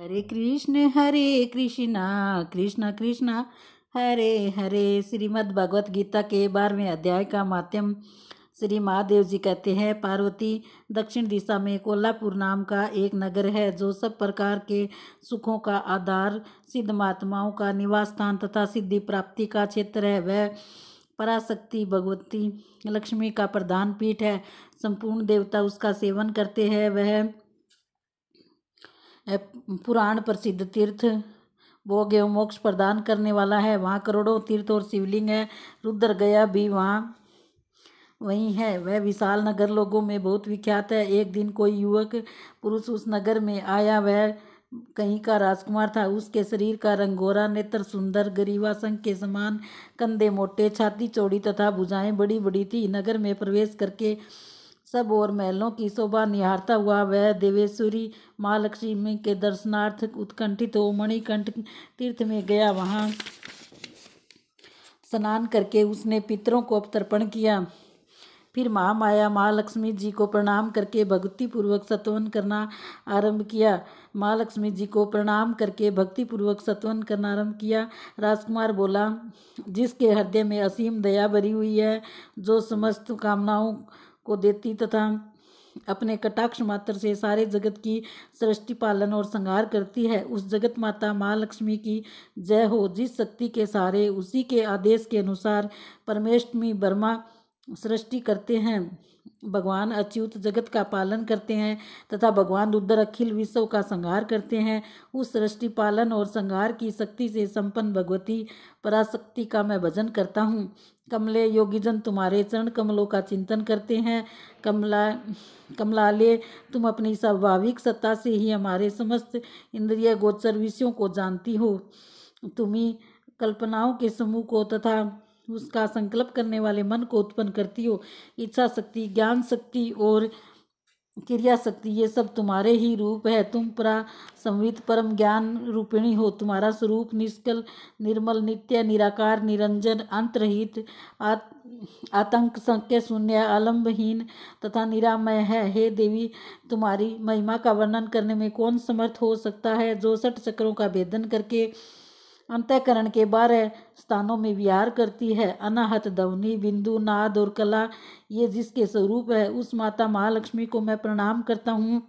हरे कृष्णा कृष्णा कृष्णा हरे हरे। श्रीमद् भगवत गीता के 12वें अध्याय का माध्यम श्री महादेव जी कहते हैं, पार्वती दक्षिण दिशा में कोल्हापुर नाम का एक नगर है जो सब प्रकार के सुखों का आधार, सिद्ध महात्माओं का निवास स्थान तथा सिद्धि प्राप्ति का क्षेत्र है। वह पराशक्ति भगवती लक्ष्मी का प्रधान पीठ है। संपूर्ण देवता उसका सेवन करते हैं। वह पुराण प्रसिद्ध तीर्थ भोग एवं मोक्ष प्रदान करने वाला है। वहाँ करोड़ों तीर्थ और शिवलिंग है। रुद्र गया भी वहीं है। वह विशाल नगर लोगों में बहुत विख्यात है। एक दिन कोई युवक पुरुष उस नगर में आया। वह कहीं का राजकुमार था। उसके शरीर का रंग गोरा, नेत्र सुंदर, ग्रीवा शंख के समान, कंधे मोटे, छाती चौड़ी तथा भुजाएं बड़ी बड़ी थी। नगर में प्रवेश करके सब और महलों की शोभा निहारता हुआ वह देवेश्वरी महालक्ष्मी के दर्शनार्थ उत्कंठित हो मणिकंठ तीर्थ में गया। वहां स्नान करके उसने पितरों को तर्पण किया। फिर महामाया महालक्ष्मी जी को प्रणाम करके भक्तिपूर्वक स्तवन करना आरंभ किया। महालक्ष्मी जी को प्रणाम करके भक्तिपूर्वक स्तवन करना आरंभ किया। राजकुमार बोला, जिसके हृदय में असीम दया भरी हुई है, जो समस्त कामनाओं को देती तथा अपने कटाक्ष मात्र से सारे जगत की सृष्टि पालन और संहार करती है, उस जगत माता महालक्ष्मी की जय हो। जिस शक्ति के सहारे उसी के आदेश के अनुसार परमेष्टमी ब्रह्मा सृष्टि करते हैं, भगवान अच्युत जगत का पालन करते हैं तथा भगवान रुद्र अखिल विश्व का संहार करते हैं, उस सृष्टि पालन और संहार की शक्ति से संपन्न भगवती पराशक्ति का मैं भजन करता हूँ। कमले योगीजन तुम्हारे चरण कमलों का चिंतन करते हैं। कमलाले, तुम अपनी स्वाभाविक सत्ता से ही हमारे समस्त इंद्रिय गोचर विषयों को जानती हो। तुम्ही कल्पनाओं के समूह को तथा उसका संकल्प करने वाले मन को उत्पन्न करती हो। इच्छा शक्ति, ज्ञान शक्ति और क्रिया शक्ति, ये सब तुम्हारे ही रूप है। तुम संवित परम ज्ञान रूपिणी हो। तुम्हारा स्वरूप निष्कल, निर्मल, नित्य, निराकार, निरंजन, अंतरहित, आतंक संख्य शून्य, आलम्बहीन तथा निरामय है। हे देवी, तुम्हारी महिमा का वर्णन करने में कौन समर्थ हो सकता है, जो 6 चक्रों का भेदन करके अंतःकरण के 12 स्थानों में विहार करती है। अनाहत, ध्वनि, बिंदु, नाद और कला, ये जिसके स्वरूप है, उस माता महालक्ष्मी को मैं प्रणाम करता हूँ।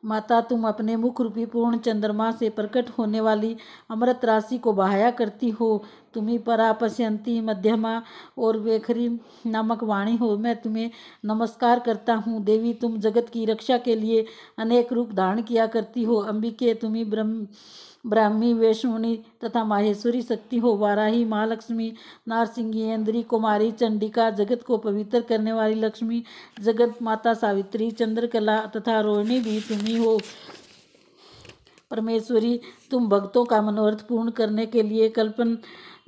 माता, तुम अपने मुख रूपी पूर्ण चंद्रमा से प्रकट होने वाली अमृत राशि को बहाया करती हो। तुम्ही परा, पश्यंती, मध्यमा और वेखरी नामक वाणी हो। मैं तुम्हें नमस्कार करता हूँ। देवी, तुम जगत की रक्षा के लिए अनेक रूप धारण किया करती हो। अंबिके, तुम्ही ब्राह्मी, वैष्णवी तथा माहेश्वरी शक्ति हो। वाराही, महालक्ष्मी, नारसिंगी, इंद्री, कुमारी, चंडिका, जगत को पवित्र करने वाली लक्ष्मी, जगत माता सावित्री, चंद्रकला तथा रोहिणी भी तुम्ही हो। परमेश्वरी, तुम भक्तों का मनोरथ पूर्ण करने के लिए कल्पन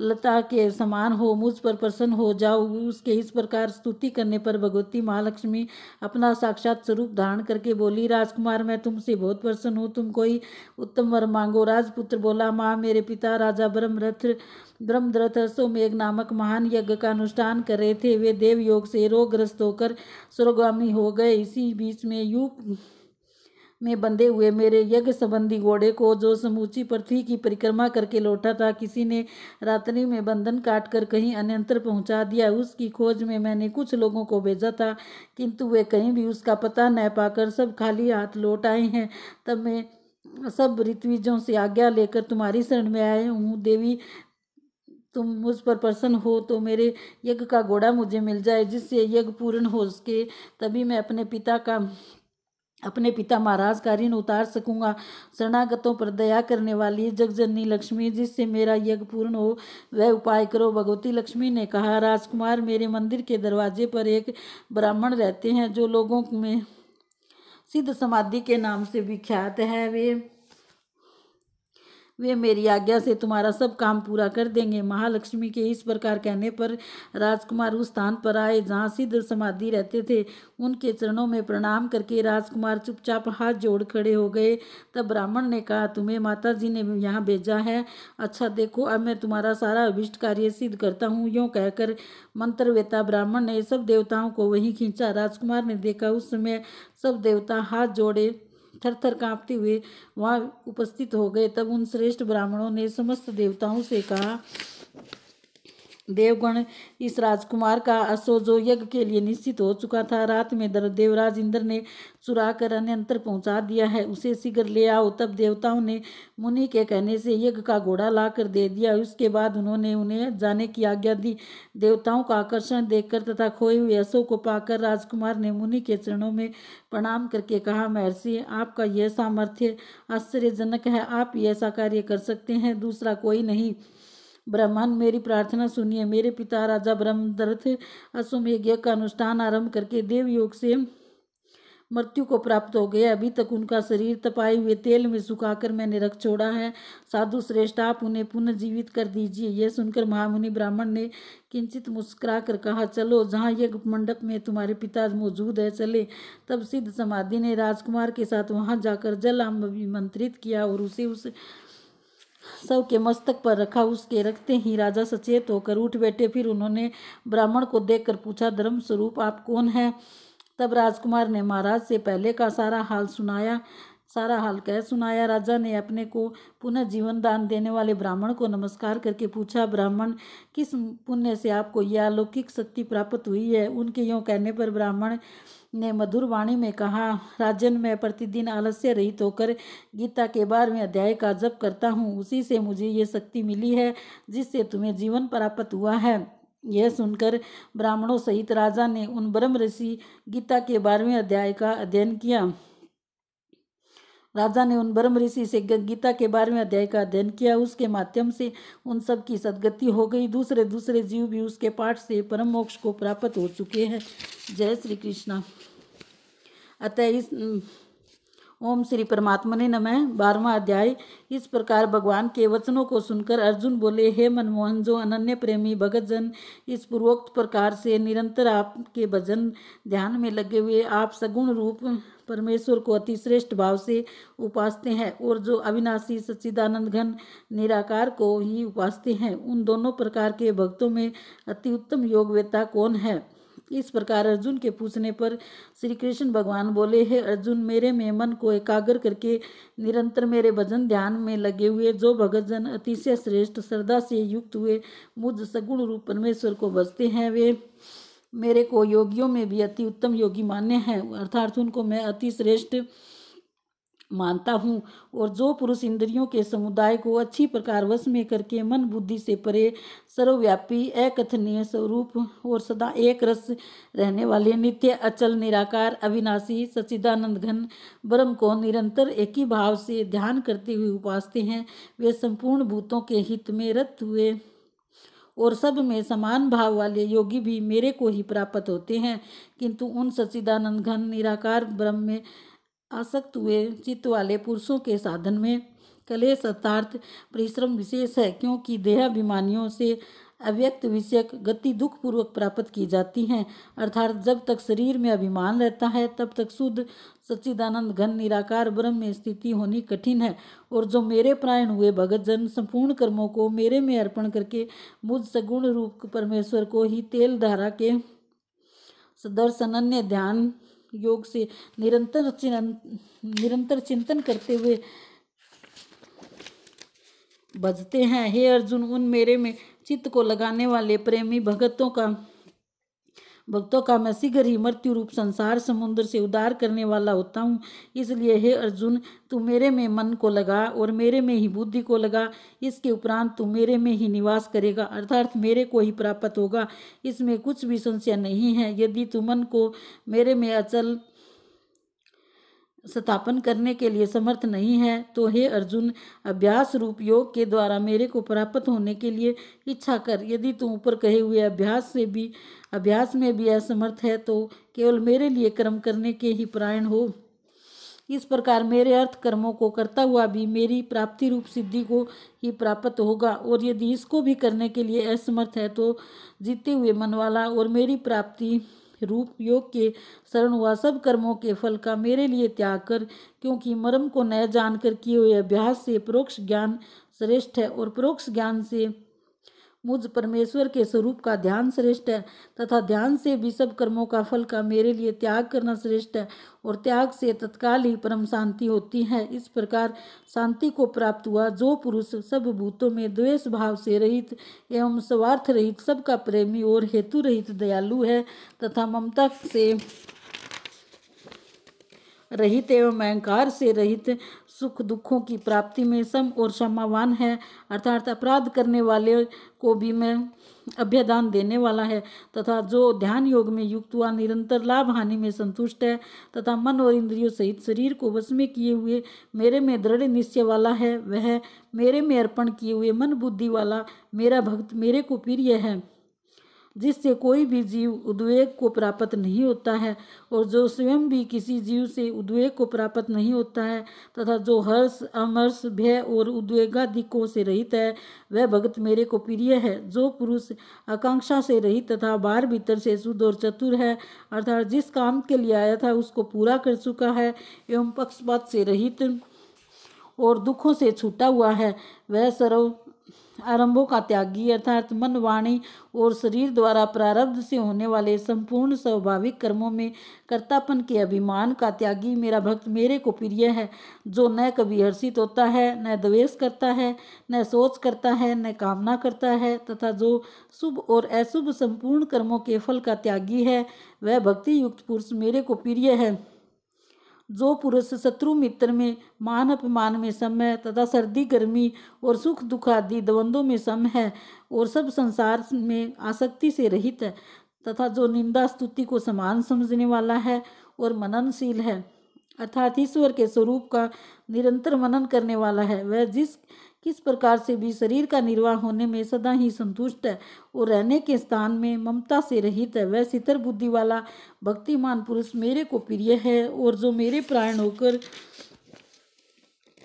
लता के समान हो। मुझ पर प्रसन्न हो जाओ। उसके इस प्रकार स्तुति करने पर भगवती महालक्ष्मी अपना साक्षात स्वरूप धारण करके बोली, राजकुमार, मैं तुमसे बहुत प्रसन्न हूँ। तुम कोई उत्तम वर मांगो। राजपुत्र बोला, माँ, मेरे पिता राजा ब्रह्मदत्त अश्वमेघ नामक महान यज्ञ का अनुष्ठान कर रहे थे। वे देव योग से रोगग्रस्त होकर स्वर्गगामी हो गए। इसी बीच में यूप में बंधे हुए मेरे यज्ञ संबंधी घोड़े को, जो समूची पृथ्वी की परिक्रमा करके लौटा था, किसी ने रात्रि में बंधन काटकर कहीं अन्यंत्र पहुंचा दिया। उसकी खोज में मैंने कुछ लोगों को भेजा था, किंतु वे कहीं भी उसका पता न पाकर सब खाली हाथ लौट आए हैं। तब मैं सब ऋत्विजों से आज्ञा लेकर तुम्हारी शरण में आया हूँ। देवी, तुम मुझ पर प्रसन्न हो तो मेरे यज्ञ का घोड़ा मुझे मिल जाए, जिससे यज्ञ पूर्ण हो सके। तभी मैं अपने पिता महाराज का ऋण उतार सकूंगा। शरणागतों पर दया करने वाली जगजननी लक्ष्मी, जिससे मेरा यज्ञ पूर्ण हो, वह उपाय करो। भगवती लक्ष्मी ने कहा, राजकुमार, मेरे मंदिर के दरवाजे पर एक ब्राह्मण रहते हैं, जो लोगों में सिद्ध समाधि के नाम से विख्यात है। वे मेरी आज्ञा से तुम्हारा सब काम पूरा कर देंगे। महालक्ष्मी के इस प्रकार कहने पर राजकुमार उस स्थान पर आए जहाँ सिद्ध समाधि रहते थे। उनके चरणों में प्रणाम करके राजकुमार चुपचाप हाथ जोड़ खड़े हो गए। तब ब्राह्मण ने कहा, तुम्हें माता जी ने यहाँ भेजा है। अच्छा, देखो, अब मैं तुम्हारा सारा अभिष्ट कार्य सिद्ध करता हूँ। यूँ कहकर मंत्रवेता ब्राह्मण ने सब देवताओं को वहीं खींचा। राजकुमार ने देखा, उस समय सब देवता हाथ जोड़े थर थर कांपते हुए वहाँ उपस्थित हो गए। तब उन श्रेष्ठ ब्राह्मणों ने समस्त देवताओं से कहा, देवगण, इस राजकुमार का अश्व जो यज्ञ के लिए निश्चित हो चुका था, रात में देवराज इंद्र ने चुरा कर अन्यंत्र पहुंचा दिया है, उसे शीघ्र ले आओ। तब देवताओं ने मुनि के कहने से यज्ञ का घोड़ा ला कर दे दिया। उसके बाद उन्होंने उन्हें जाने की आज्ञा दी। देवताओं का आकर्षण देखकर तथा खोए हुए अश्व को पाकर राजकुमार ने मुनि के चरणों में प्रणाम करके कहा, महर्षि, आपका यह सामर्थ्य आश्चर्यजनक है। आप ही ऐसा कार्य कर सकते हैं, दूसरा कोई नहीं। ब्राह्मण, मेरी प्रार्थना सुनिए। मेरे पिता राजा ब्रह्मदत्त अश्वमेध यज्ञ का अनुष्ठान आरंभ करके देवयोग से मृत्यु को प्राप्त हो गए। अभी तक उनका शरीर तपाए हुए तेल में सुखाकर मैंने रख छोड़ा है। साधु श्रेष्ठ, आप उन्हें पुनः जीवित कर दीजिए। यह सुनकर महामुनि ब्राह्मण ने किंचित मुस्कुरा कर कहा, चलो, जहाँ यज्ञ मंडप में तुम्हारे पिता मौजूद है, चले। तब सिद्ध समाधि ने राजकुमार के साथ वहां जाकर जल आमंत्रित किया और उसे उस शव के मस्तक पर रखा। उसके रखते ही राजा सचेत होकर उठ बैठे। फिर उन्होंने ब्राह्मण को देखकर पूछा, धर्म स्वरूप आप कौन है? तब राजकुमार ने महाराज से पहले का सारा हाल कह सुनाया। राजा ने अपने को पुनः जीवन दान देने वाले ब्राह्मण को नमस्कार करके पूछा, ब्राह्मण, किस पुण्य से आपको यह अलौकिक शक्ति प्राप्त हुई है? उनके यों कहने पर ब्राह्मण ने मधुर वाणी में कहा, राजन, मैं प्रतिदिन आलस्य रहित होकर गीता के 12वें अध्याय का जप करता हूँ। उसी से मुझे ये शक्ति मिली है जिससे तुम्हें जीवन प्राप्त हुआ है। यह सुनकर ब्राह्मणों सहित राजा ने उन ब्रह्म ऋषि गीता के 12वें अध्याय का अध्ययन किया। राजा ने उन ब्रह्म ऋषि से गीता के 12वें अध्याय का अध्ययन किया। उसके माध्यम से उन सब की सद्गति हो गई। दूसरे दूसरे जीव भी उसके पाठ से परम मोक्ष को प्राप्त हो चुके हैं। जय श्री कृष्णा। अतः इस ओम श्री परमात्मने नमः। 12वां अध्याय। इस प्रकार भगवान के वचनों को सुनकर अर्जुन बोले, हे मनमोहन, जो अनन्य प्रेमी भगत जन इस पूर्वोक्त प्रकार से निरंतर आपके भजन ध्यान में लगे हुए आप सगुण रूप परमेश्वर को अति श्रेष्ठ भाव से उपासते हैं और जो अविनाशी सच्चिदानंद घन निराकार को ही उपासते हैं, उन दोनों प्रकार के भक्तों में अति उत्तम योगवेता कौन है? इस प्रकार अर्जुन के पूछने पर श्री कृष्ण भगवान बोले, हे अर्जुन, मेरे में मन को एकाग्र करके निरंतर मेरे भजन ध्यान में लगे हुए जो भगत जन अतिशय श्रेष्ठ श्रद्धा से युक्त हुए मुझ सगुण रूप परमेश्वर को भजते हैं, वे मेरे को योगियों में भी अति उत्तम योगी मान्य हैं, अर्थात उनको मैं अति श्रेष्ठ मानता हूँ। और जो पुरुष इंद्रियों के समुदाय को अच्छी प्रकार वश में करके मन बुद्धि से परे सर्वव्यापी अकथनीय स्वरूप और सदा एक रस रहने वाले नित्य अचल निराकार अविनाशी सच्चिदानंद घन ब्रह्म को निरंतर एक ही भाव से ध्यान करते हुए उपासते हैं, वे संपूर्ण भूतों के हित में रत हुए और सब में समान भाव वाले योगी भी मेरे को ही प्राप्त होते हैं। किंतु उन सच्चिदानंद घन निराकार ब्रह्म में आसक्त हुए चित्त वाले पुरुषों के साधन में कलेश अर्थात परिश्रम विशेष है, क्योंकि देहाभिमानियों से अव्यक्त विषयक गति दुख पूर्वक प्राप्त की जाती हैं। अर्थात जब तक शरीर में अभिमान रहता है तब तक शुद्ध सच्चिदानंद घन निराकार ब्रह्म में स्थिति होनी कठिन है। और जो मेरे प्राण हुए भगत जन संपूर्ण कर्मों को मेरे में अर्पण करके मुझ सगुण रूप परमेश्वर को ही तेल धारा के सदर्श अनन्य ध्यान योग से निरंतर चिंतन करते हुए भजते हैं, हे अर्जुन, उन मेरे में चित्त को लगाने वाले प्रेमी भक्तों का मैं शीघ्र ही मृत्यु रूप संसार समुद्र से उद्धार करने वाला होता हूँ। इसलिए हे अर्जुन, तू मेरे में मन को लगा और मेरे में ही बुद्धि को लगा। इसके उपरांत तू मेरे में ही निवास करेगा, अर्थात मेरे को ही प्राप्त होगा। इसमें कुछ भी संशय नहीं है। यदि तू मन को मेरे में अचल स्थापन करने के लिए समर्थ नहीं है तो हे अर्जुन, अभ्यास रूप योग के द्वारा मेरे को प्राप्त होने के लिए इच्छा कर। यदि तू ऊपर कहे हुए अभ्यास में भी असमर्थ है तो केवल मेरे लिए कर्म करने के ही परायण हो। इस प्रकार मेरे अर्थ कर्मों को करता हुआ भी मेरी प्राप्ति रूप सिद्धि को ही प्राप्त होगा। और यदि इसको भी करने के लिए असमर्थ है तो जीते हुए मन वाला और मेरी प्राप्ति रूप योग के शरण हुआ सब कर्मों के फल का मेरे लिए त्याग कर, क्योंकि मर्म को न जानकर किए हुए अभ्यास से परोक्ष ज्ञान श्रेष्ठ है और परोक्ष ज्ञान से मुझ परमेश्वर के स्वरूप का ध्यान श्रेष्ठ है तथा ध्यान से भी सब कर्मों का फल का मेरे लिए त्याग करना श्रेष्ठ है और त्याग से तत्काल ही परम शांति होती है। इस प्रकार शांति को प्राप्त हुआ जो पुरुष सब भूतों में द्वेष भाव से रहित एवं स्वार्थ रहित, सबका प्रेमी और हेतु रहित दयालु है तथा ममता से रहित एवं अहंकार से रहित, सुख दुखों की प्राप्ति में सम और क्षमावान है, अर्थात अपराध करने वाले को भी मैं अभ्यदान देने वाला है तथा जो ध्यान योग में युक्त हुआ निरंतर लाभ हानि में संतुष्ट है तथा मन और इंद्रियों सहित शरीर को वश में किए हुए मेरे में दृढ़ निश्चय वाला है, वह मेरे में अर्पण किए हुए मन बुद्धि वाला मेरा भक्त मेरे को प्रिय है, जिससे कोई भी जीव उद्वेग को प्राप्त नहीं होता है और जो स्वयं भी किसी जीव से उद्वेग को प्राप्त नहीं होता है तथा जो हर्ष अमर्ष भय और उद्वेगादिकों से रहित है, वह भक्त मेरे को प्रिय है। जो पुरुष आकांक्षा से रहित तथा बाहर भीतर से शुद्ध और चतुर है, अर्थात जिस काम के लिए आया था उसको पूरा कर चुका है एवं पक्षपात से रहित और दुखों से छूटा हुआ है, वह सर्व आरंभों का त्यागी अर्थात मन वाणी और शरीर द्वारा प्रारब्ध से होने वाले संपूर्ण स्वाभाविक कर्मों में कर्तापन के अभिमान का त्यागी मेरा भक्त मेरे को प्रिय है। जो न कभी हर्षित होता है, न द्वेष करता है, न सोच करता है, न कामना करता है तथा जो शुभ और अशुभ संपूर्ण कर्मों के फल का त्यागी है, वह भक्ति युक्त पुरुष मेरे को प्रिय है। जो पुरुष शत्रु मित्र में, मान अपमान में सम है तथा सर्दी गर्मी और सुख दुख आदि द्वंद्वों में सम है और सब संसार में आसक्ति से रहित है तथा जो निंदा स्तुति को समान समझने वाला है और मननशील है, अर्थात ईश्वर के स्वरूप का निरंतर मनन करने वाला है, वह किस प्रकार से भी शरीर का निर्वाह होने में सदा ही संतुष्ट है और रहने के स्थान में ममता से रहित है, वह शीतल बुद्धि वाला भक्तिमान पुरुष मेरे को प्रिय है। और जो मेरे प्राण होकर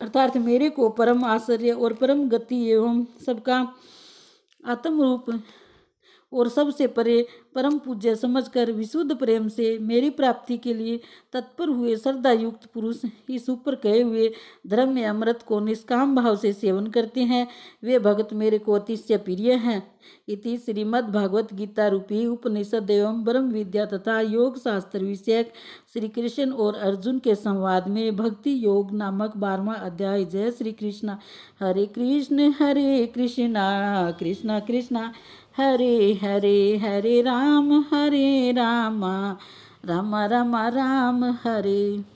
अर्थात मेरे को परम आश्चर्य और परम गति एवं सबका आत्म रूप और सबसे परे परम पूज्य समझकर विशुद्ध प्रेम से मेरी प्राप्ति के लिए तत्पर हुए श्रद्धा युक्त पुरुष इस ऊपर कहे हुए धर्म में अमृत को निष्काम भाव से सेवन करते हैं, वे भगत मेरे को अतिशय प्रिय हैं। इति श्रीमद् भागवत गीता रूपी उपनिषद एवं ब्रह्म विद्या तथा योग शास्त्र विषयक श्री कृष्ण और अर्जुन के संवाद में भक्ति योग नामक 12वां अध्याय। जय श्री कृष्ण। हरे कृष्ण कृष्ण कृष्ण हरे हरे, हरे राम राम राम राम हरे।